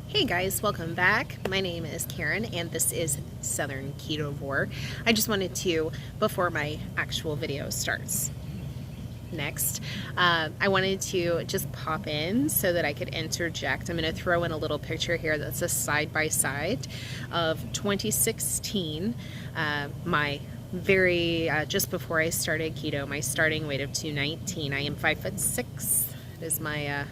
Hey guys, welcome back. My name is Karen and this is Southern Ketovore. I just wanted to, before my actual video starts next, I wanted to just pop in so that I could interject. I'm going to throw in a little picture here that's a side-by-side of 2016, my very, just before I started keto, my starting weight of 219. I am 5'6". That is my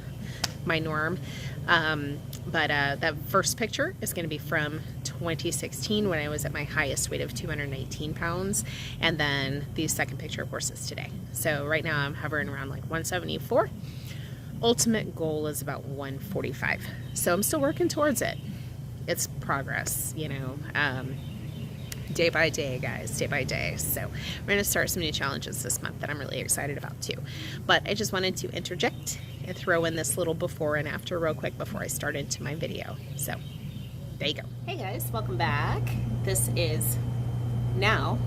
my norm. But that first picture is going to be from 2016 when I was at my highest weight of 219 pounds. And then the second picture, of course, is today. So right now I'm hovering around like 174. Ultimate goal is about 145. So I'm still working towards it. It's progress, you know, day by day, guys, day by day. So we're going to start some new challenges this month that I'm really excited about too. But I just wanted to interject and throw in this little before and after real quick before I start into my video. So there you go. Hey guys, welcome back. This is now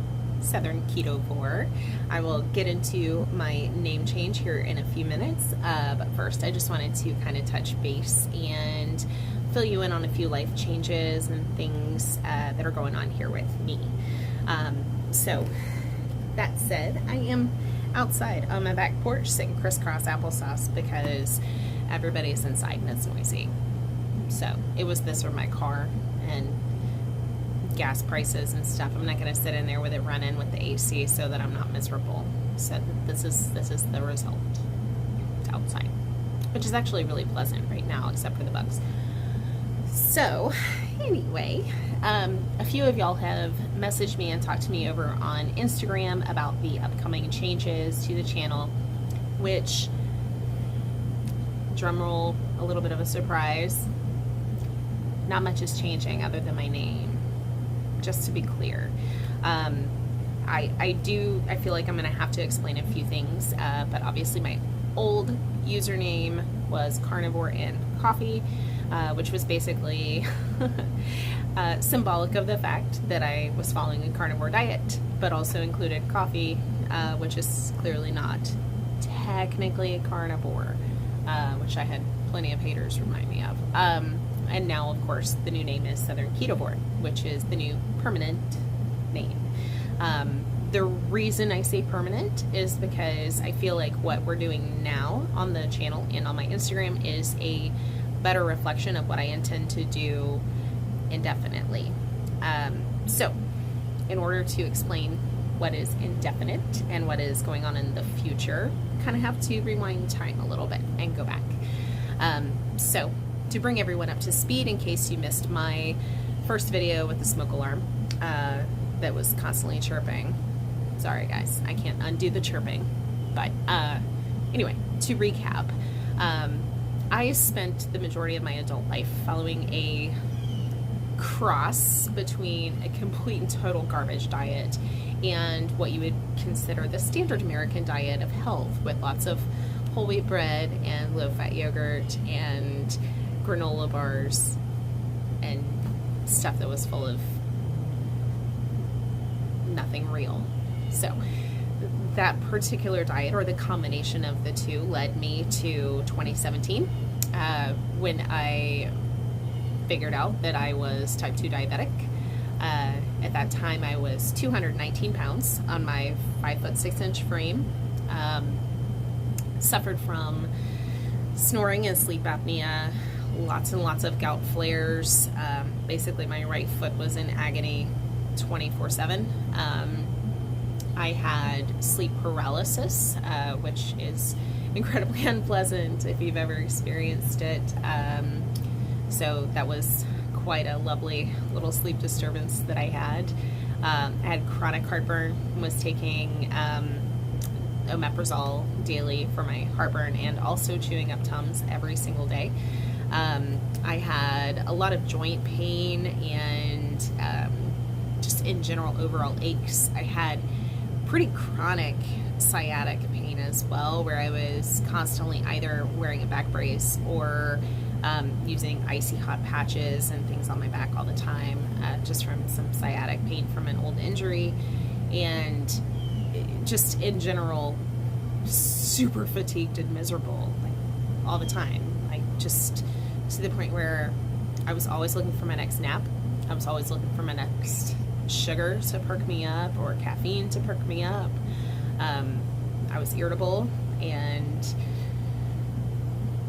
Southern Ketovore. I will get into my name change here in a few minutes, but first I just wanted to kind of touch base and fill you in on a few life changes and things that are going on here with me. So that said, I am outside on my back porch sitting crisscross applesauce because everybody's inside and it's noisy. So it was this or my car and gas prices and stuff. I'm not going to sit in there with it running with the AC so that I'm not miserable. So this is the result. It's outside, which is actually really pleasant right now except for the bugs. So anyway, a few of y'all have messaged me and talked to me over on Instagram about the upcoming changes to the channel, which, drumroll, a little bit of a surprise, not much is changing other than my name, just to be clear. I feel like I'm going to have to explain a few things, but obviously my old username was Carnivore.and.Coffee, which was basically symbolic of the fact that I was following a carnivore diet, but also included coffee, which is clearly not technically a carnivore, which I had plenty of haters remind me of. And now, of course, the new name is Southern Ketovore, which is the new permanent name. The reason I say permanent is because I feel like what we're doing now on the channel and on my Instagram is a better reflection of what I intend to do indefinitely. So in order to explain what is indefinite and what is going on in the future, kind of have to rewind time a little bit and go back. So to bring everyone up to speed, in case you missed my first video with the smoke alarm that was constantly chirping. Sorry guys, I can't undo the chirping. But anyway, to recap, I spent the majority of my adult life following a cross between a complete and total garbage diet and what you would consider the standard American diet of health, with lots of whole wheat bread and low-fat yogurt and granola bars and stuff that was full of nothing real. So that particular diet, or the combination of the two, led me to 2017 when I figured out that I was type 2 diabetic. At that time I was 219 pounds on my 5'6" frame. Suffered from snoring and sleep apnea, lots and lots of gout flares. Basically my right foot was in agony 24/7. I had sleep paralysis, which is incredibly unpleasant if you've ever experienced it. So that was quite a lovely little sleep disturbance that I had. I had chronic heartburn, was taking omeprazole daily for my heartburn and also chewing up Tums every single day. I had a lot of joint pain and just in general overall aches. I had pretty chronic sciatic pain as well, where I was constantly either wearing a back brace or using icy hot patches and things on my back all the time, just from some sciatic pain from an old injury, and just in general super fatigued and miserable, like all the time, like just to the point where I was always looking for my next nap. I was always looking for my next sugar to perk me up or caffeine to perk me up. I was irritable and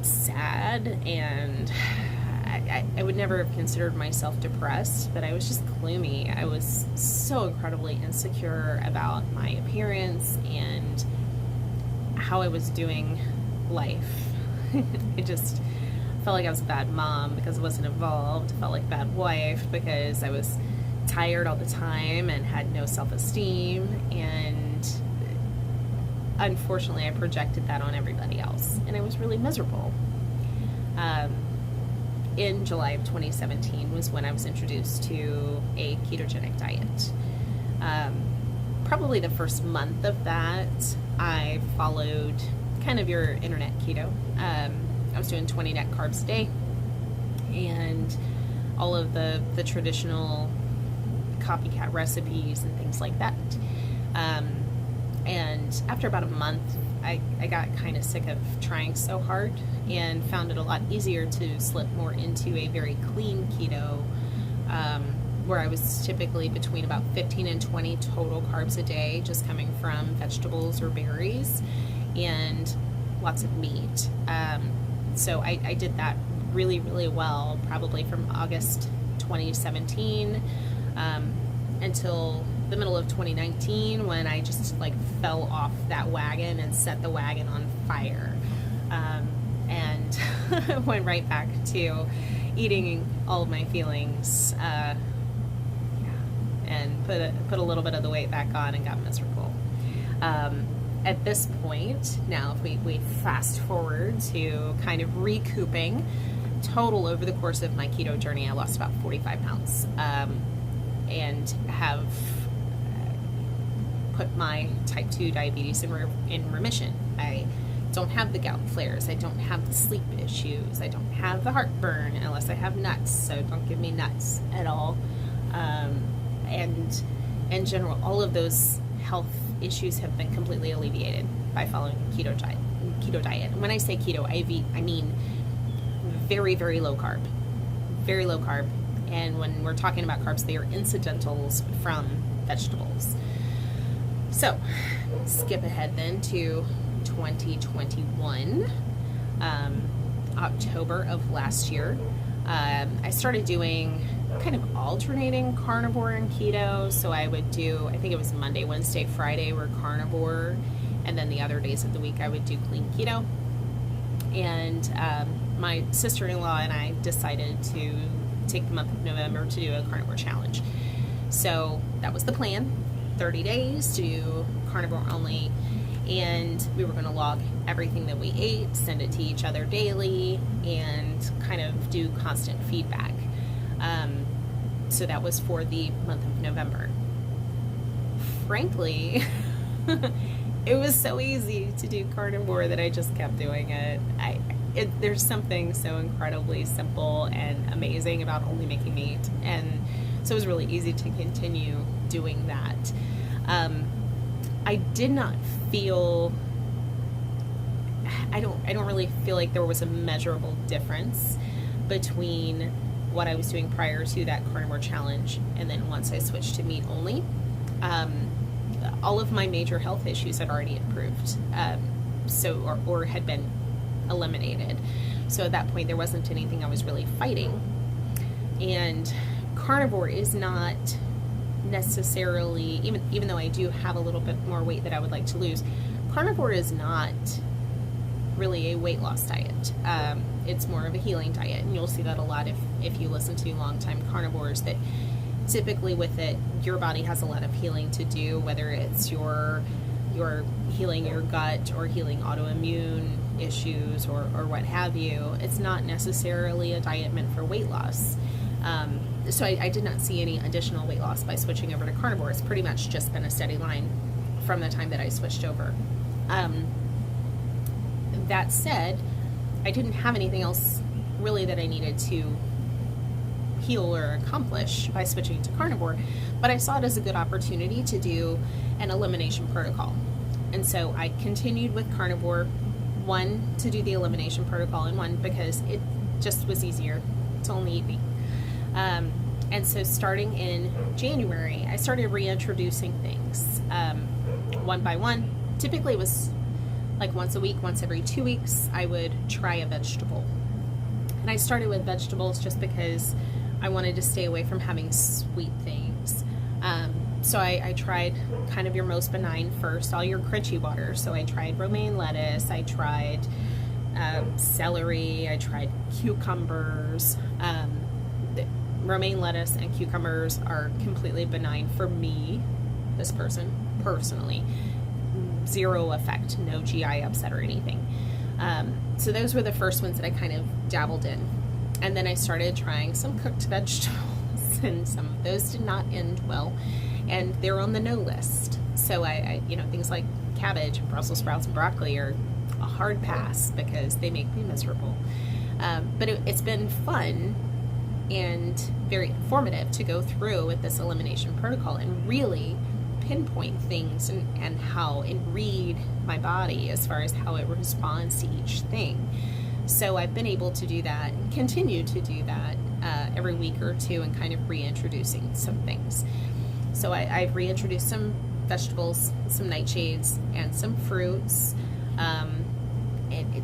sad, and I would never have considered myself depressed, but I was just gloomy. I was so incredibly insecure about my appearance and how I was doing life. I just felt like I was a bad mom because I wasn't involved. I felt like a bad wife because I was tired all the time and had no self-esteem, and unfortunately I projected that on everybody else, and I was really miserable. In July of 2017 was when I was introduced to a ketogenic diet. Probably the first month of that, I followed kind of your internet keto. I was doing 20 net carbs a day and all of the traditional copycat recipes and things like that. And after about a month, I got kind of sick of trying so hard and found it a lot easier to slip more into a very clean keto, where I was typically between about 15 and 20 total carbs a day, just coming from vegetables or berries, and lots of meat. So I did that really, really well, probably from August 2017 until the middle of 2019, when I just like fell off that wagon and set the wagon on fire, and went right back to eating all of my feelings, and put a little bit of the weight back on and got miserable. At this point, now if we fast forward to kind of recouping, total over the course of my keto journey, I lost about 45 pounds, and have put my type 2 diabetes in remission. I don't have the gout flares. I don't have the sleep issues. I don't have the heartburn unless I have nuts, so don't give me nuts at all. And in general, all of those health issues have been completely alleviated by following the keto diet. And when I say keto, I mean very, very low carb. Very low carb. And when we're talking about carbs, they are incidentals from vegetables. So, skip ahead then to 2021, October of last year. I started doing kind of alternating carnivore and keto. So I would do, I think it was Monday, Wednesday, Friday were carnivore, and then the other days of the week I would do clean keto. And my sister-in-law and I decided to take the month of November to do a carnivore challenge. So that was the plan, 30 days to do carnivore only, and we were going to log everything that we ate, send it to each other daily, and kind of do constant feedback. So that was for the month of November. Frankly, it was so easy to do carnivore that I just kept doing it. There's something so incredibly simple and amazing about only making meat, and so it was really easy to continue doing that. I did not feel, I don't really feel like there was a measurable difference between what I was doing prior to that carnivore challenge and then once I switched to meat only. All of my major health issues had already improved, or had been eliminated. So at that point, there wasn't anything I was really fighting. And carnivore is not necessarily, even though I do have a little bit more weight that I would like to lose, carnivore is not really a weight loss diet. It's more of a healing diet, and you'll see that a lot if you listen to longtime carnivores, that typically with it, your body has a lot of healing to do, whether it's your healing your gut or healing autoimmune issues or what have you. It's not necessarily a diet meant for weight loss. So I did not see any additional weight loss by switching over to carnivore. It's pretty much just been a steady line from the time that I switched over. That said, I didn't have anything else really that I needed to heal or accomplish by switching to carnivore, but I saw it as a good opportunity to do an elimination protocol. And so I continued with carnivore, one, to do the elimination protocol, and one, because it just was easier to only eat And so starting in January, I started reintroducing things one by one. Typically it was like once a week, once every 2 weeks, I would try a vegetable. And I started with vegetables just because I wanted to stay away from having sweet things. So I tried kind of your most benign first, all your crunchy water. So I tried romaine lettuce, I tried celery, I tried cucumbers. Romaine lettuce and cucumbers are completely benign for me, this person, personally. Zero effect, no GI upset or anything. So those were the first ones that I kind of dabbled in. And then I started trying some cooked vegetables, and some of those did not end well. And they're on the no list. So I things like cabbage and Brussels sprouts and broccoli are a hard pass because they make me miserable. But it's been fun and very informative to go through with this elimination protocol and really pinpoint things and how and read my body as far as how it responds to each thing. So I've been able to do that and continue to do that every week or two, and kind of reintroducing some things. So I've reintroduced some vegetables, some nightshades, and some fruits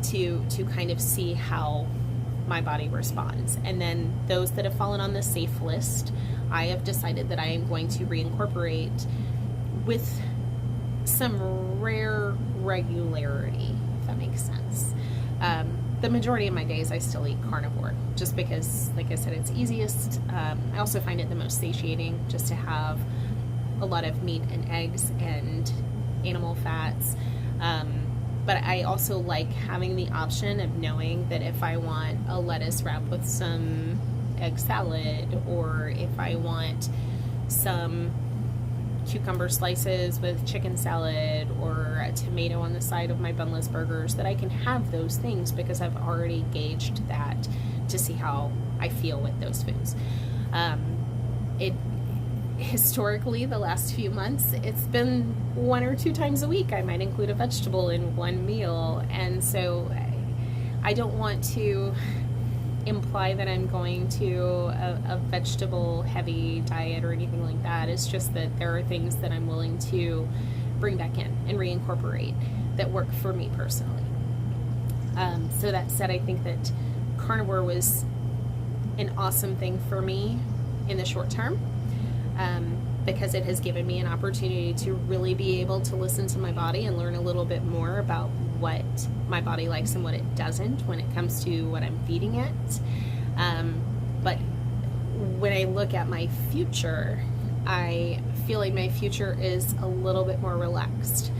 to kind of see how my body responds. And then those that have fallen on the safe list, I have decided that I am going to reincorporate with some rare regularity, if that makes sense. The majority of my days I still eat carnivore, just because, like I said, it's easiest. I also find it the most satiating, just to have a lot of meat and eggs and animal fats. But I also like having the option of knowing that if I want a lettuce wrap with some egg salad, or if I want some cucumber slices with chicken salad, or a tomato on the side of my bunless burgers, that I can have those things because I've already gauged that to see how I feel with those foods. Historically, the last few months, it's been 1 or 2 times a week I might include a vegetable in one meal, and so I don't want to imply that I'm going to a vegetable heavy diet or anything like that. It's just that there are things that I'm willing to bring back in and reincorporate that work for me personally. So that said, I think that carnivore was an awesome thing for me in the short term, because it has given me an opportunity to really be able to listen to my body and learn a little bit more about what my body likes and what it doesn't when it comes to what I'm feeding it. But when I look at my future, I feel like my future is a little bit more relaxed.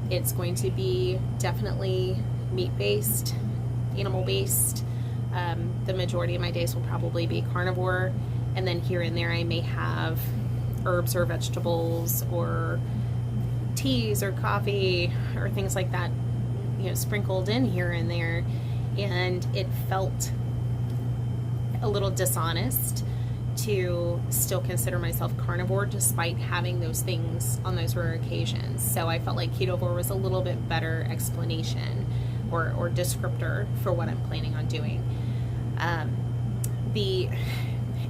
It's going to be definitely meat-based, animal-based. The majority of my days will probably be carnivore, and then here and there I may have herbs or vegetables or teas or coffee or things like that, sprinkled in here and there. And it felt a little dishonest to still consider myself carnivore despite having those things on those rare occasions. So I felt like Ketovore was a little bit better explanation or descriptor for what I'm planning on doing.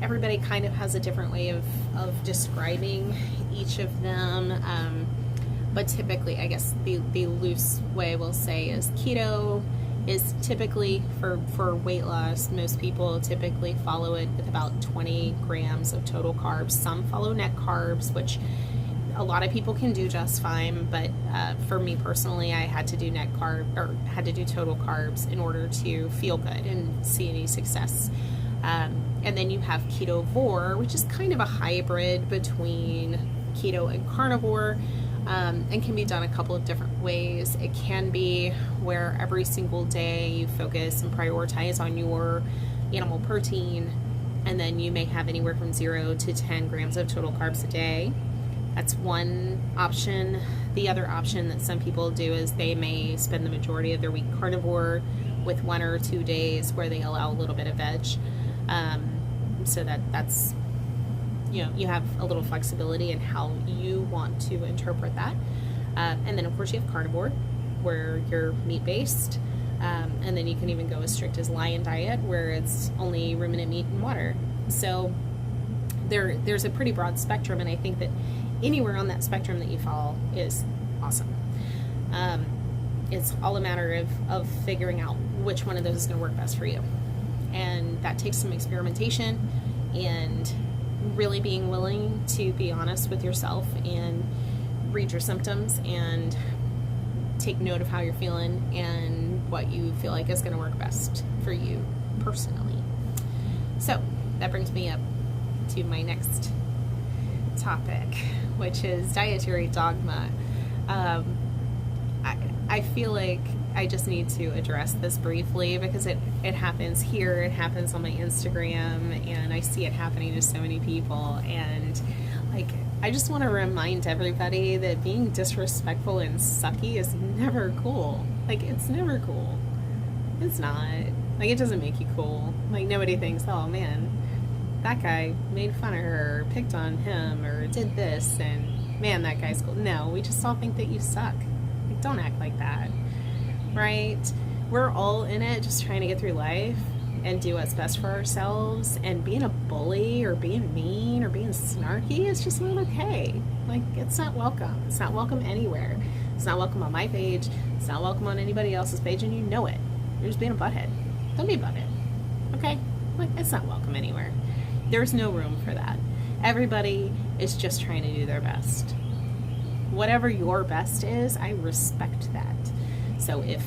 Everybody kind of has a different way of describing each of them, but typically, I guess the loose way we'll say is keto is typically for weight loss. Most people typically follow it with about 20 grams of total carbs. Some follow net carbs, which a lot of people can do just fine, but for me personally, I had to do had to do total carbs in order to feel good and see any success. And then you have Ketovore, which is kind of a hybrid between keto and carnivore, and can be done a couple of different ways. It can be where every single day you focus and prioritize on your animal protein, and then you may have anywhere from 0 to 10 grams of total carbs a day. That's one option. The other option that some people do is they may spend the majority of their week carnivore with 1 or 2 days where they allow a little bit of veg. So that's, you have a little flexibility in how you want to interpret that. And then of course you have carnivore, where you're meat-based. And then you can even go as strict as lion diet, where it's only ruminant meat and water. So there's a pretty broad spectrum, and I think that anywhere on that spectrum that you fall is awesome. It's all a matter of figuring out which one of those is going to work best for you. And that takes some experimentation and really being willing to be honest with yourself and read your symptoms and take note of how you're feeling and what you feel like is going to work best for you personally. So that brings me up to my next topic, which is dietary dogma. I feel like I just need to address this briefly because it happens here, it happens on my Instagram, and I see it happening to so many people, and like I just want to remind everybody that being disrespectful and sucky is never cool. Like, it's never cool. It's not. Like, it doesn't make you cool. Like, nobody thinks, oh man, that guy made fun of her, or picked on him, or did this, and man, that guy's cool. No, we just all think that you suck. Like, don't act like that, right? We're all in it just trying to get through life and do what's best for ourselves, and being a bully or being mean or being snarky is just not okay. Like, it's not welcome. It's not welcome anywhere. It's not welcome on my page. It's not welcome on anybody else's page, and you know it. You're just being a butthead. Don't be a butthead, okay? Like, it's not welcome anywhere. There's no room for that. Everybody is just trying to do their best. Whatever your best is, I respect that. So if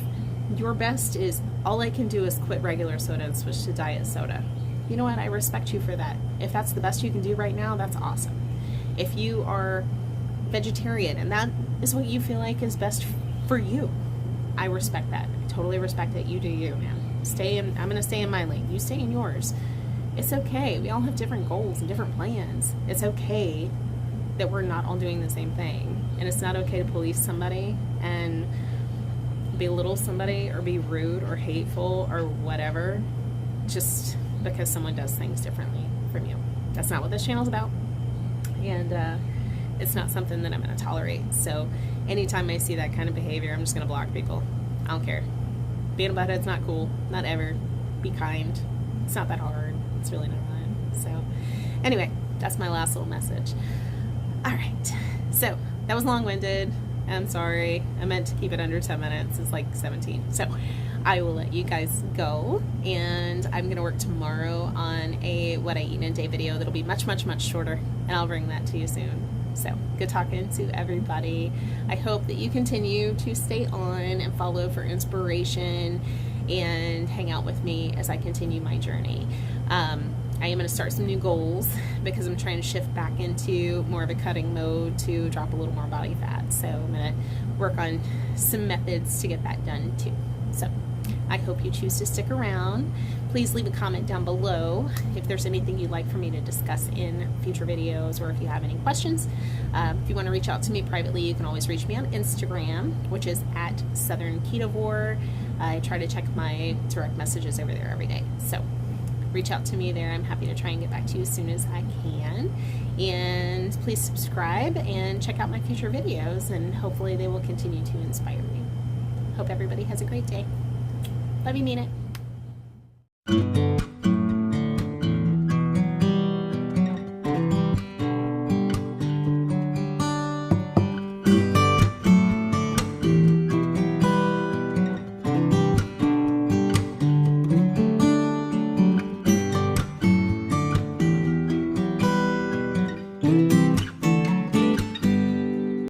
your best is all I can do is quit regular soda and switch to diet soda, you know what? I respect you for that. If that's the best you can do right now, that's awesome. If you are vegetarian and that is what you feel like is best for you, I respect that. I totally respect that. You do you, man. I'm going to stay in my lane. You stay in yours. It's okay. We all have different goals and different plans. It's okay that we're not all doing the same thing. And it's not okay to police somebody and belittle somebody or be rude or hateful or whatever just because someone does things differently from you. That's not what this channel's about, and it's not something that I'm going to tolerate. So anytime I see that kind of behavior, I'm just going to block people. I don't care. Being a butthead's not cool. Not ever. Be kind. It's not that hard. It's really not. So anyway, that's my last little message. All right, so that was long-winded. I'm sorry. I meant to keep it under 10 minutes. It's like 17. So I will let you guys go, and I'm going to work tomorrow on a what I eat in a day video that'll be much, much, much shorter, and I'll bring that to you soon. So good talking to everybody. I hope that you continue to stay on and follow for inspiration and hang out with me as I continue my journey. I am going to start some new goals because I'm trying to shift back into more of a cutting mode to drop a little more body fat. So I'm going to work on some methods to get that done too. So I hope you choose to stick around. Please leave a comment down below if there's anything you'd like for me to discuss in future videos, or if you have any questions. If you want to reach out to me privately, you can always reach me on Instagram, which is at Ketovore. I try to check my direct messages over there every day. So reach out to me there. I'm happy to try and get back to you as soon as I can. And please subscribe and check out my future videos, and hopefully they will continue to inspire you. Hope everybody has a great day. Love you, mean it.